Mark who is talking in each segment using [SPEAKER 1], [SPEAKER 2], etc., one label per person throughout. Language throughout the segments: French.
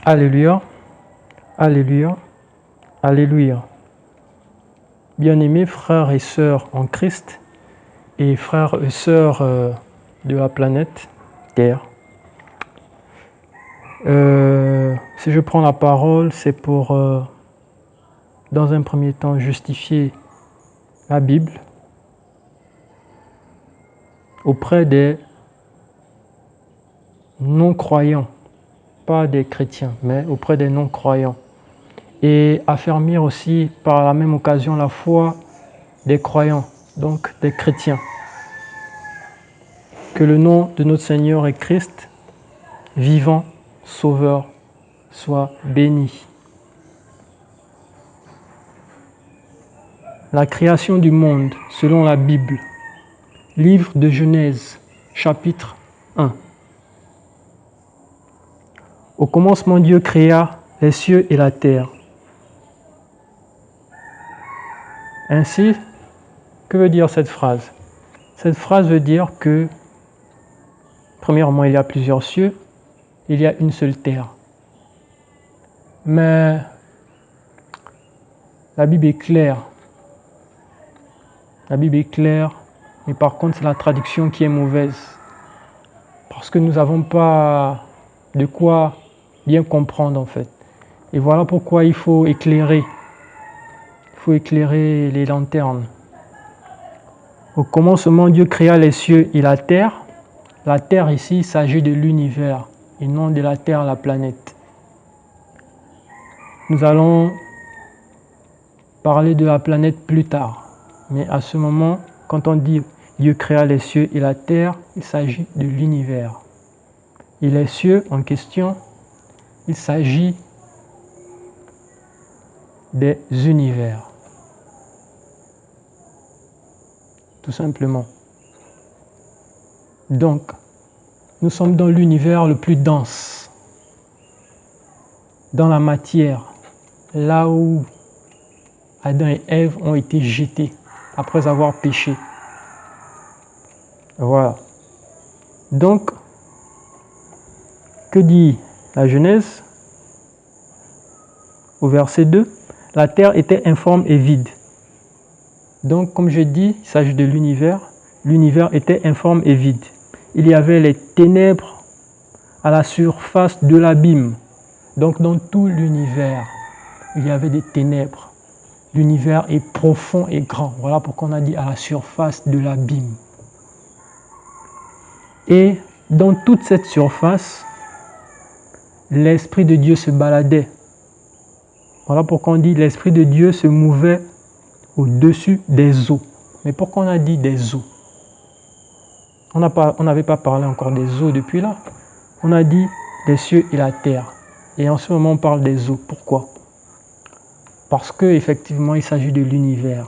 [SPEAKER 1] Alléluia, Alléluia, Alléluia. Bien-aimés frères et sœurs en Christ et frères et sœurs de la planète Terre, si je prends la parole, c'est pour, dans un premier temps, justifier la Bible auprès des non-croyants, pas des chrétiens, mais auprès des non-croyants, et affermir aussi par la même occasion la foi des croyants, donc des chrétiens. Que le nom de notre Seigneur et Christ, vivant, Sauveur, soit béni. La création du monde selon la Bible, livre de Genèse, chapitre 1. Au commencement, Dieu créa les cieux et la terre. Ainsi, que veut dire cette phrase? Cette phrase veut dire que, premièrement, il y a plusieurs cieux, il y a une seule terre. Mais la Bible est claire. La Bible est claire, mais par contre, c'est la traduction qui est mauvaise. Parce que nous n'avons pas de quoi bien comprendre, en fait. Et voilà pourquoi il faut éclairer. Il faut éclairer les lanternes. Au commencement, Dieu créa les cieux et la terre. La terre ici, il s'agit de l'univers et non de la terre, la planète. Nous allons parler de la planète plus tard. Mais à ce moment, quand on dit Dieu créa les cieux et la terre, il s'agit de l'univers. Et les cieux en question, il s'agit des univers. Tout simplement. Donc, nous sommes dans l'univers le plus dense, dans la matière, là où Adam et Ève ont été jetés après avoir péché. Voilà. Donc, que dit la Genèse? Au verset 2, la terre était informe et vide. Donc, comme je dis, il s'agit de l'univers. L'univers était informe et vide. Il y avait les ténèbres à la surface de l'abîme. Donc, dans tout l'univers, il y avait des ténèbres. L'univers est profond et grand. Voilà pourquoi on a dit à la surface de l'abîme. Et dans toute cette surface, l'Esprit de Dieu se baladait. Voilà pourquoi on dit l'Esprit de Dieu se mouvait au-dessus des eaux. Mais pourquoi on a dit des eaux? On n'avait pas parlé encore des eaux depuis là. On a dit les cieux et la terre. Et en ce moment, on parle des eaux. Pourquoi? Parce qu'effectivement, il s'agit de l'univers.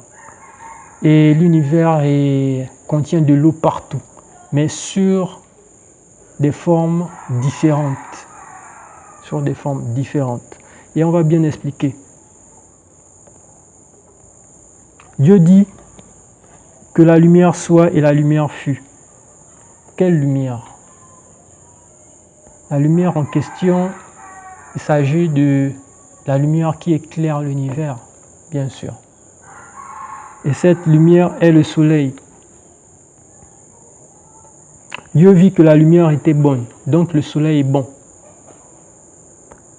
[SPEAKER 1] Et l'univers contient de l'eau partout, mais sur des formes différentes. Sur des formes différentes. Et on va bien expliquer. Dieu dit que la lumière soit et la lumière fut. Quelle lumière? La lumière en question, il s'agit de la lumière qui éclaire l'univers, bien sûr. Et cette lumière est le soleil. Dieu vit que la lumière était bonne, donc le soleil est bon.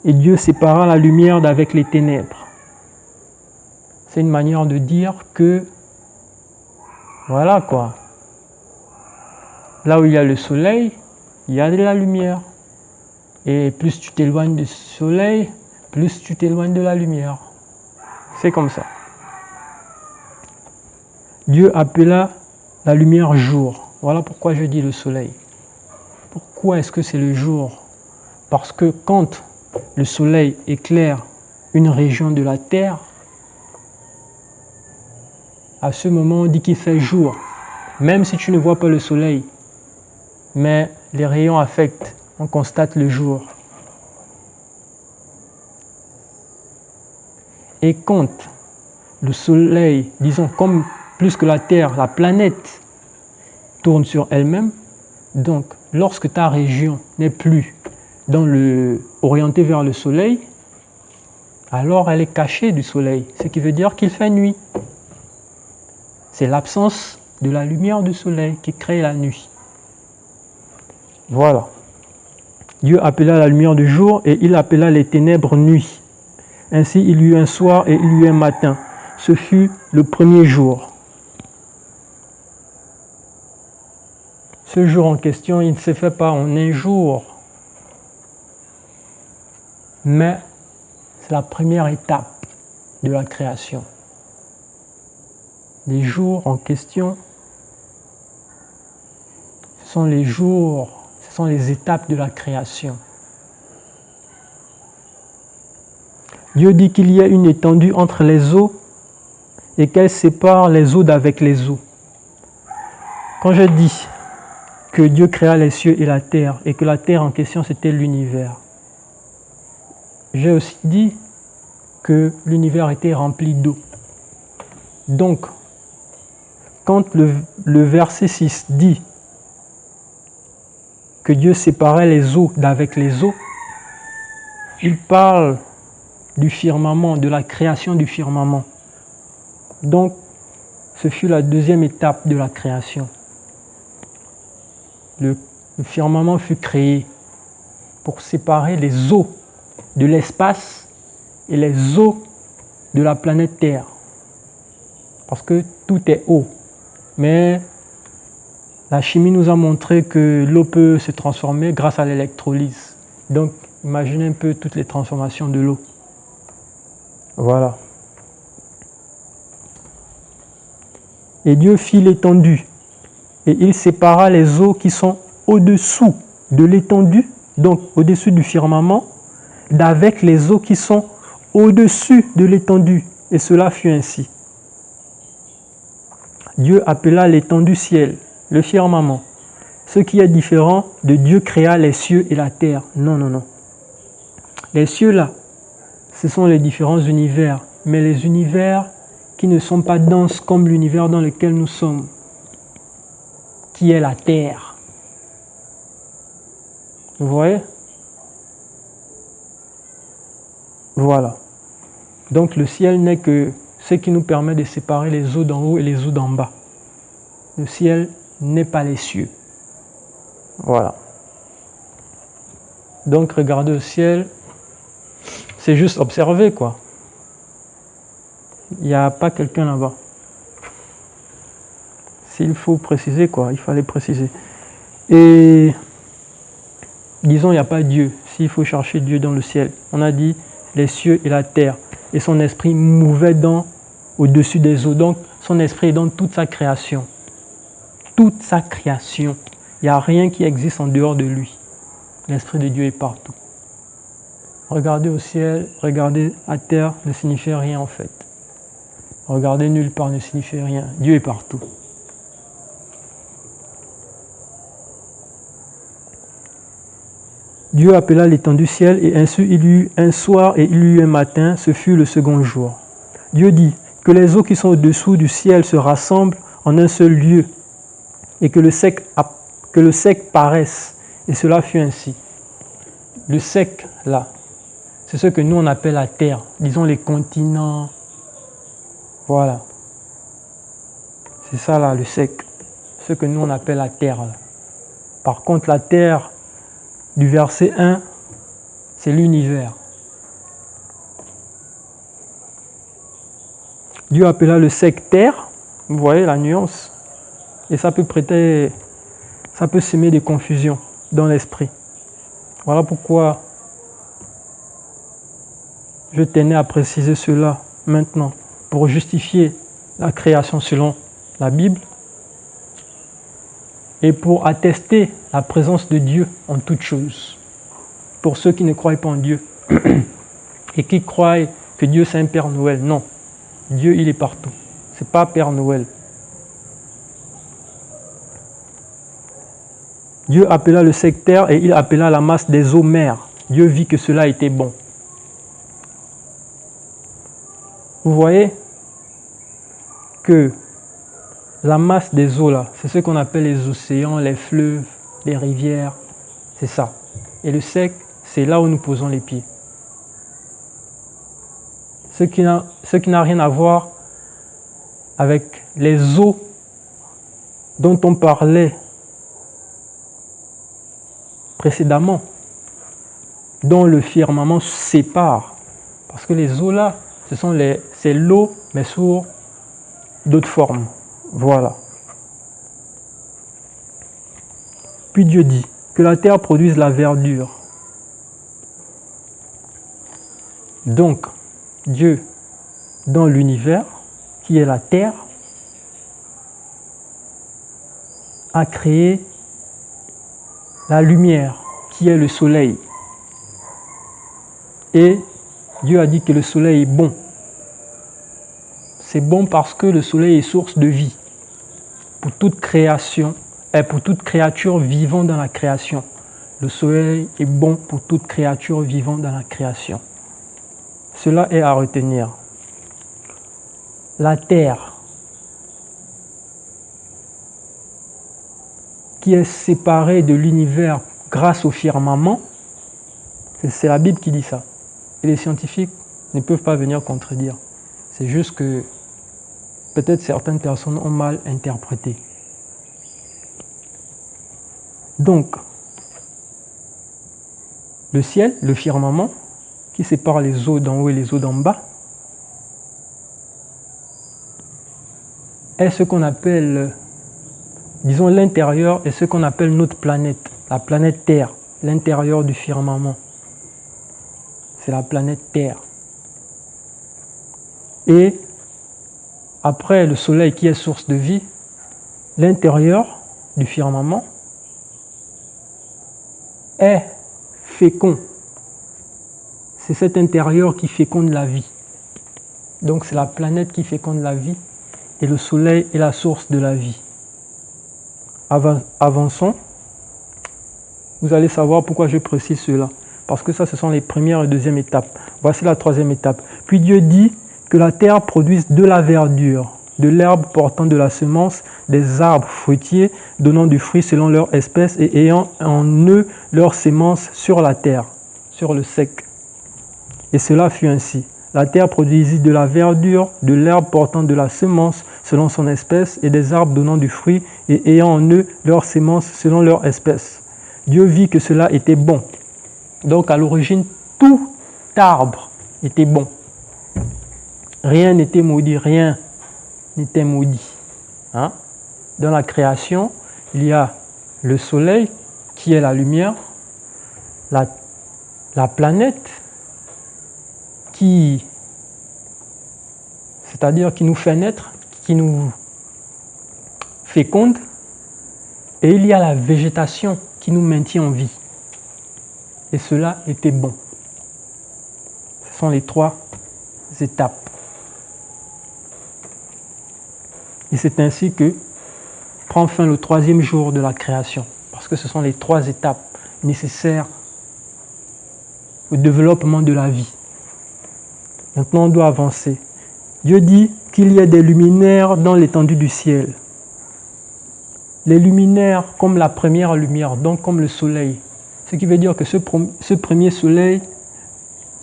[SPEAKER 1] Et Dieu sépara la lumière d'avec les ténèbres. C'est une manière de dire que, voilà quoi, là où il y a le soleil, il y a de la lumière. Et plus tu t'éloignes du soleil, plus tu t'éloignes de la lumière. C'est comme ça. Dieu appela la lumière jour. Voilà pourquoi je dis le soleil. Pourquoi est-ce que c'est le jour? Parce que quand le soleil éclaire une région de la terre, à ce moment on dit qu'il fait jour. Même si tu ne vois pas le soleil, mais les rayons affectent, on constate le jour. Et quand le soleil, disons comme plus que la Terre, la planète tourne sur elle-même, donc lorsque ta région n'est plus orientée vers le soleil, alors elle est cachée du soleil, ce qui veut dire qu'il fait nuit. C'est l'absence de la lumière du soleil qui crée la nuit. Voilà. Dieu appela la lumière du jour et il appela les ténèbres nuit. Ainsi il y eut un soir et il y eut un matin. Ce fut le premier jour. Ce jour en question, il ne se fait pas en un jour, mais c'est la première étape de la création. Les jours en question, ce sont les jours, ce sont les étapes de la création. Dieu dit qu'il y a une étendue entre les eaux et qu'elle sépare les eaux d'avec les eaux. Quand je dis que Dieu créa les cieux et la terre et que la terre en question c'était l'univers, j'ai aussi dit que l'univers était rempli d'eau. Donc, quand le verset 6 dit que Dieu séparait les eaux d'avec les eaux, il parle du firmament, de la création du firmament. Donc, ce fut la deuxième étape de la création. Le firmament fut créé pour séparer les eaux de l'espace et les eaux de la planète Terre. Parce que tout est eau. Mais la chimie nous a montré que l'eau peut se transformer grâce à l'électrolyse. Donc, imaginez un peu toutes les transformations de l'eau. Voilà. Et Dieu fit l'étendue, et il sépara les eaux qui sont au-dessous de l'étendue, donc au-dessus du firmament, d'avec les eaux qui sont au-dessus de l'étendue. Et cela fut ainsi. Dieu appela l'étendue ciel, le firmament. Ce qui est différent de Dieu créa les cieux et la terre. Non, non, non. Les cieux là, ce sont les différents univers, mais les univers qui ne sont pas denses comme l'univers dans lequel nous sommes, qui est la terre. Vous voyez? Voilà. Donc le ciel n'est que ce qui nous permet de séparer les eaux d'en haut et les eaux d'en bas. Le ciel n'est pas les cieux. Voilà. Donc regarder au ciel, c'est juste observer quoi. Il n'y a pas quelqu'un là-bas. S'il faut préciser quoi, il fallait préciser. Et disons, il n'y a pas Dieu. S'il faut chercher Dieu dans le ciel, on a dit les cieux et la terre. Et son esprit mouvait au-dessus des eaux. Donc, son esprit est dans toute sa création. Toute sa création. Il n'y a rien qui existe en dehors de lui. L'esprit de Dieu est partout. Regarder au ciel, regarder à terre ne signifie rien en fait. Regarder nulle part ne signifie rien. Dieu est partout. Dieu appela l'étendue ciel et ainsi il y eut un soir et il y eut un matin, ce fut le second jour. Dieu dit que les eaux qui sont au-dessous du ciel se rassemblent en un seul lieu et que le sec paraisse. Et cela fut ainsi. Le sec là, c'est ce que nous on appelle la terre, disons les continents. Voilà. C'est ça là, le sec. Ce que nous on appelle la terre là. Par contre, la terre du verset 1, c'est l'univers. Dieu appela le sec terre. Vous voyez la nuance. Et ça peut semer des confusions dans l'esprit. Voilà pourquoi je tenais à préciser cela maintenant, pour justifier la création selon la Bible et pour attester la présence de Dieu en toutes choses. Pour ceux qui ne croient pas en Dieu et qui croient que Dieu c'est un Père Noël, non. Dieu il est partout. C'est pas Père Noël. Dieu appela le sec terre et il appela la masse des eaux mer. Dieu vit que cela était bon. Vous voyez que la masse des eaux là, c'est ce qu'on appelle les océans, les fleuves, les rivières, c'est ça. Et le sec, c'est là où nous posons les pieds. Ce qui n'a rien à voir avec les eaux dont on parlait précédemment, dont le firmament sépare. Parce que les eaux là, c'est l'eau, mais sous d'autres formes. Voilà. Puis Dieu dit que la terre produise la verdure. Donc, Dieu, dans l'univers, qui est la terre, a créé la lumière, qui est le soleil. Et Dieu a dit que le soleil est bon. C'est bon parce que le soleil est source de vie pour toute création et pour toute créature vivant dans la création. Le soleil est bon pour toute créature vivant dans la création. Cela est à retenir. La terre, qui est séparée de l'univers grâce au firmament, c'est la Bible qui dit ça. Et les scientifiques ne peuvent pas venir contredire. C'est juste que peut-être certaines personnes ont mal interprété. Donc, le ciel, le firmament, qui sépare les eaux d'en haut et les eaux d'en bas, est ce qu'on appelle, disons, l'intérieur est ce qu'on appelle notre planète, la planète Terre, l'intérieur du firmament. C'est la planète Terre. Et après le soleil qui est source de vie, l'intérieur du firmament est fécond. C'est cet intérieur qui féconde la vie. Donc c'est la planète qui féconde la vie et le soleil est la source de la vie. Avançons. Vous allez savoir pourquoi je précise cela. Parce que ça, ce sont les premières et deuxièmes étapes. Voici la troisième étape. Puis Dieu dit que la terre produise de la verdure, de l'herbe portant de la semence, des arbres fruitiers donnant du fruit selon leur espèce et ayant en eux leur sémence sur la terre, sur le sec. Et cela fut ainsi. La terre produisit de la verdure, de l'herbe portant de la semence selon son espèce et des arbres donnant du fruit et ayant en eux leur sémence selon leur espèce. Dieu vit que cela était bon. Donc à l'origine, tout arbre était bon. Rien n'était maudit, rien n'était maudit. Hein? Dans la création, il y a le soleil qui est la lumière, la planète c'est-à-dire qui nous fait naître, qui nous féconde, et il y a la végétation qui nous maintient en vie. Et cela était bon. Ce sont les trois étapes. Et c'est ainsi que prend fin le troisième jour de la création. Parce que ce sont les trois étapes nécessaires au développement de la vie. Maintenant, on doit avancer. Dieu dit qu'il y a des luminaires dans l'étendue du ciel. Les luminaires comme la première lumière, donc comme le soleil. Ce qui veut dire que ce premier soleil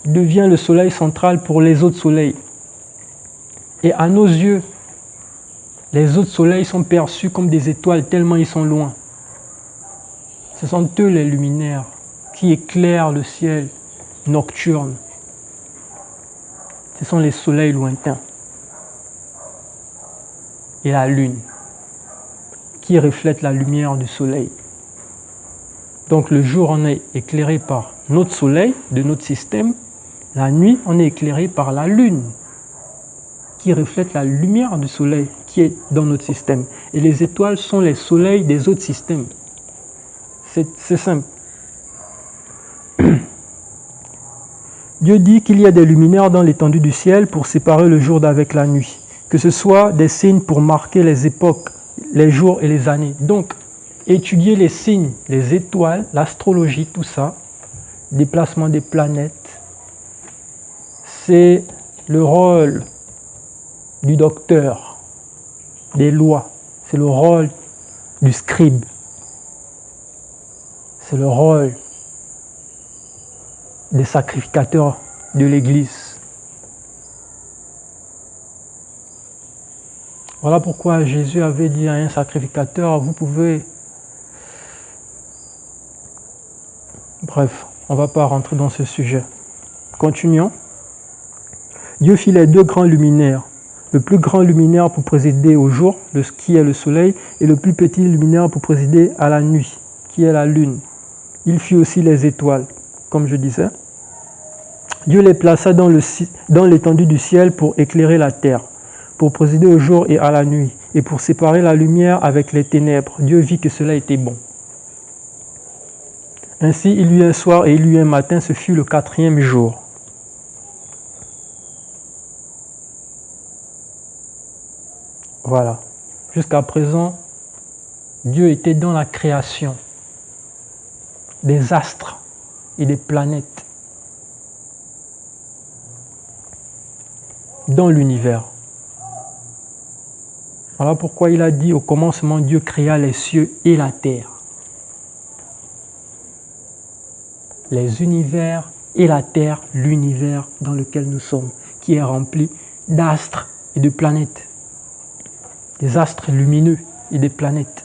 [SPEAKER 1] devient le soleil central pour les autres soleils. Et à nos yeux, les autres soleils sont perçus comme des étoiles tellement ils sont loin. Ce sont eux les luminaires qui éclairent le ciel nocturne. Ce sont les soleils lointains. Et la lune qui reflète la lumière du soleil. Donc le jour, on est éclairé par notre soleil de notre système. La nuit, on est éclairé par la lune qui reflète la lumière du soleil qui est dans notre système. Et les étoiles sont les soleils des autres systèmes. C'est simple. Dieu dit qu'il y a des luminaires dans l'étendue du ciel pour séparer le jour d'avec la nuit. Que ce soit des signes pour marquer les époques, les jours et les années. Donc, étudier les signes, les étoiles, l'astrologie, tout ça, déplacement des planètes, c'est le rôle du docteur des lois, c'est le rôle du scribe, c'est le rôle des sacrificateurs de l'Église. Voilà pourquoi Jésus avait dit à un sacrificateur, vous pouvez... Bref, on ne va pas rentrer dans ce sujet. Continuons. Dieu fit les deux grands luminaires. Le plus grand luminaire pour présider au jour, qui est le soleil, et le plus petit luminaire pour présider à la nuit, qui est la lune. Il fit aussi les étoiles, comme je disais. Dieu les plaça dans l'étendue du ciel pour éclairer la terre, pour présider au jour et à la nuit, et pour séparer la lumière avec les ténèbres. Dieu vit que cela était bon. Ainsi, il y eut un soir et il y eut un matin, ce fut le 4e jour. Voilà. Jusqu'à présent, Dieu était dans la création des astres et des planètes, dans l'univers. Voilà pourquoi il a dit au commencement, Dieu créa les cieux et la terre. Les univers et la terre, l'univers dans lequel nous sommes, qui est rempli d'astres et de planètes. Des astres lumineux et des planètes.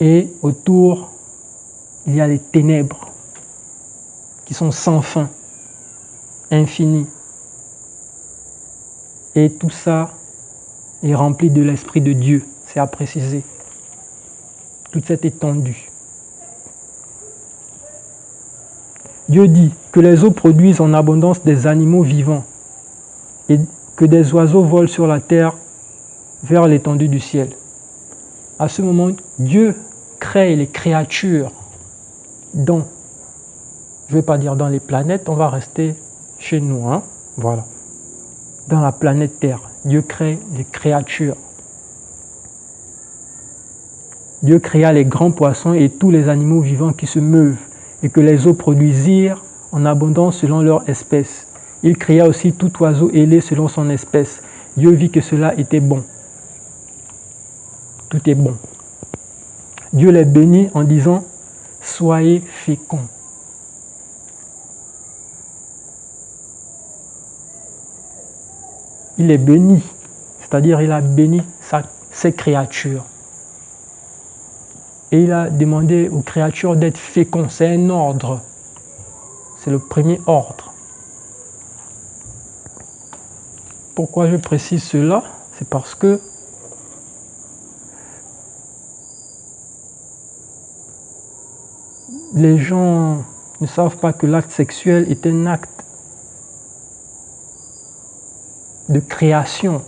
[SPEAKER 1] Et autour, il y a les ténèbres qui sont sans fin, infinies. Et tout ça est rempli de l'Esprit de Dieu, c'est à préciser. Toute cette étendue. Dieu dit que les eaux produisent en abondance des animaux vivants et que des oiseaux volent sur la terre vers l'étendue du ciel. À ce moment, Dieu crée les créatures dans, je ne vais pas dire dans les planètes, on va rester chez nous, hein? Voilà. Dans la planète Terre, Dieu crée les créatures. Dieu créa les grands poissons et tous les animaux vivants qui se meuvent, et que les eaux produisirent en abondance selon leur espèce. Il créa aussi tout oiseau ailé selon son espèce. Dieu vit que cela était bon. Tout est bon. Dieu les bénit en disant, soyez féconds. Il est béni, c'est-à-dire il a béni ses créatures. Et il a demandé aux créatures d'être féconds. C'est un ordre. C'est le premier ordre. Pourquoi je précise cela? C'est parce que les gens ne savent pas que l'acte sexuel est un acte de création.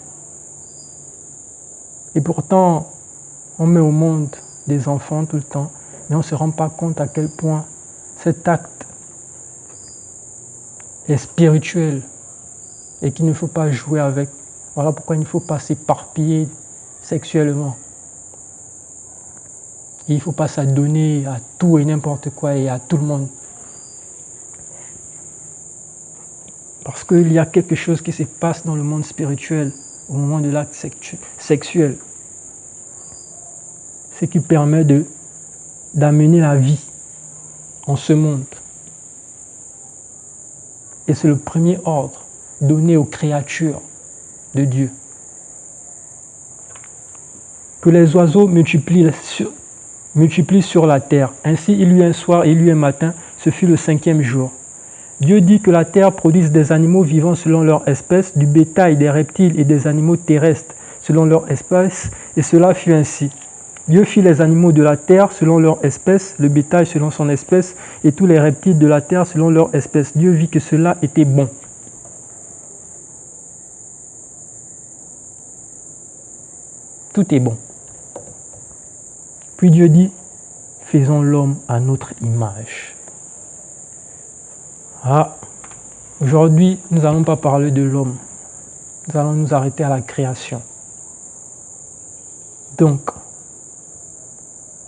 [SPEAKER 1] Et pourtant, on met au monde des enfants tout le temps, mais on ne se rend pas compte à quel point cet acte est spirituel et qu'il ne faut pas jouer avec. Voilà pourquoi il ne faut pas s'éparpiller sexuellement. Et il ne faut pas s'adonner à tout et n'importe quoi et à tout le monde. Parce qu'il y a quelque chose qui se passe dans le monde spirituel au moment de l'acte sexuel. Ce qui permet d'amener la vie en ce monde. Et c'est le premier ordre donné aux créatures de Dieu. Que les oiseaux multiplient sur la terre. Ainsi, il y eut un soir et il y eut un matin, ce fut le 5e jour. Dieu dit que la terre produise des animaux vivants selon leur espèce, du bétail, des reptiles et des animaux terrestres selon leur espèce, et cela fut ainsi. Dieu fit les animaux de la terre selon leur espèce, le bétail selon son espèce, et tous les reptiles de la terre selon leur espèce. Dieu vit que cela était bon. Tout est bon. Puis Dieu dit, faisons l'homme à notre image. Aujourd'hui, nous n'allons pas parler de l'homme. Nous allons nous arrêter à la création. Donc,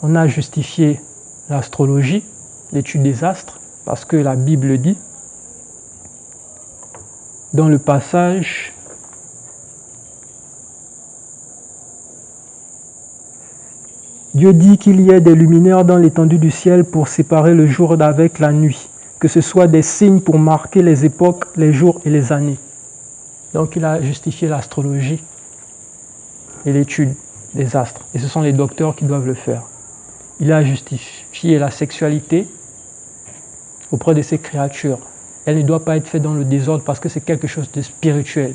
[SPEAKER 1] on a justifié l'astrologie, l'étude des astres, parce que la Bible dit, dans le passage Dieu dit qu'il y ait des luminaires dans l'étendue du ciel pour séparer le jour d'avec la nuit, que ce soit des signes pour marquer les époques, les jours et les années. Donc il a justifié l'astrologie et l'étude des astres. Et ce sont les docteurs qui doivent le faire. Il a justifié la sexualité auprès de ces créatures. Elle ne doit pas être faite dans le désordre parce que c'est quelque chose de spirituel.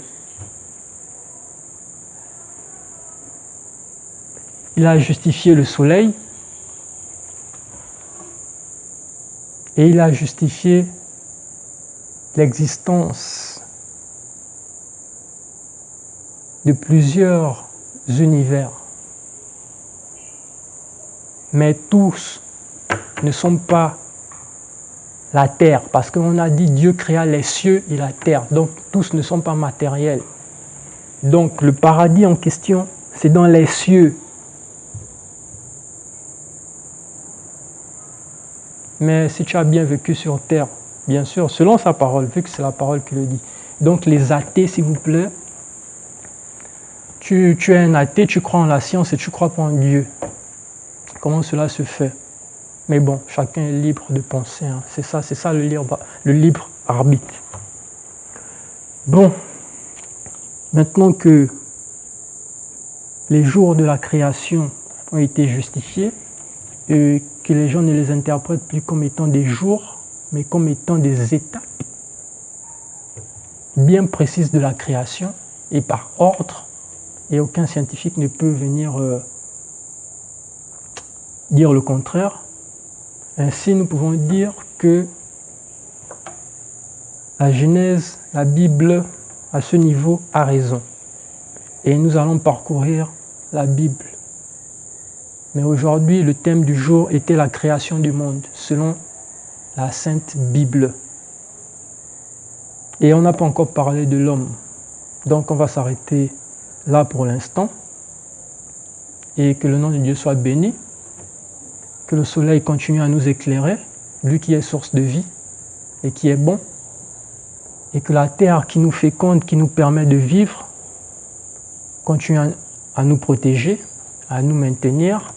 [SPEAKER 1] Il a justifié le soleil et il a justifié l'existence de plusieurs univers. Mais tous ne sont pas la terre, parce qu'on a dit Dieu créa les cieux et la terre, donc tous ne sont pas matériels. Donc le paradis en question, c'est dans les cieux. Mais si tu as bien vécu sur terre, bien sûr, selon sa parole, vu que c'est la parole qui le dit. Donc les athées, s'il vous plaît, tu es un athée, tu crois en la science et tu ne crois pas en Dieu. Comment cela se fait? Mais bon, chacun est libre de penser. Hein. C'est ça le libre arbitre. Bon, maintenant que les jours de la création ont été justifiés, et que les gens ne les interprètent plus comme étant des jours, mais comme étant des étapes bien précises de la création et par ordre, et aucun scientifique ne peut venir dire le contraire. Ainsi, nous pouvons dire que la Genèse, la Bible, à ce niveau, a raison. Et nous allons parcourir la Bible. Mais aujourd'hui, le thème du jour était la création du monde, selon la Sainte Bible. Et on n'a pas encore parlé de l'homme. Donc on va s'arrêter là pour l'instant. Et que le nom de Dieu soit béni. Que le soleil continue à nous éclairer, lui qui est source de vie et qui est bon. Et que la terre qui nous féconde, qui nous permet de vivre, continue à nous protéger, à nous maintenir,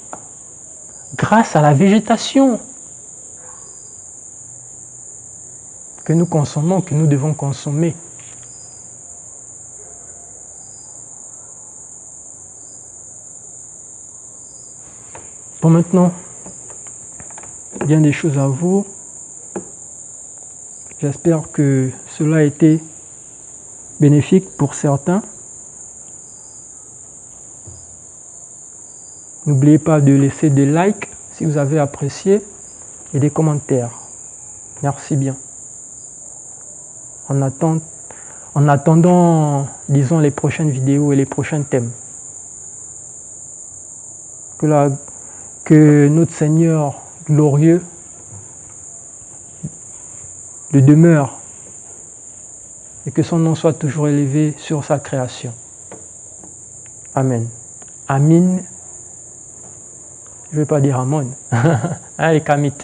[SPEAKER 1] grâce à la végétation que nous consommons, que nous devons consommer. Bon, maintenant, bien des choses à vous. J'espère que cela a été bénéfique pour certains. N'oubliez pas de laisser des likes si vous avez apprécié et des commentaires. Merci bien. En attendant, disons, les prochaines vidéos et les prochains thèmes. Que notre Seigneur glorieux le demeure et que son nom soit toujours élevé sur sa création. Amen. Amin. Je ne vais pas dire Amon. Allez, Kamit.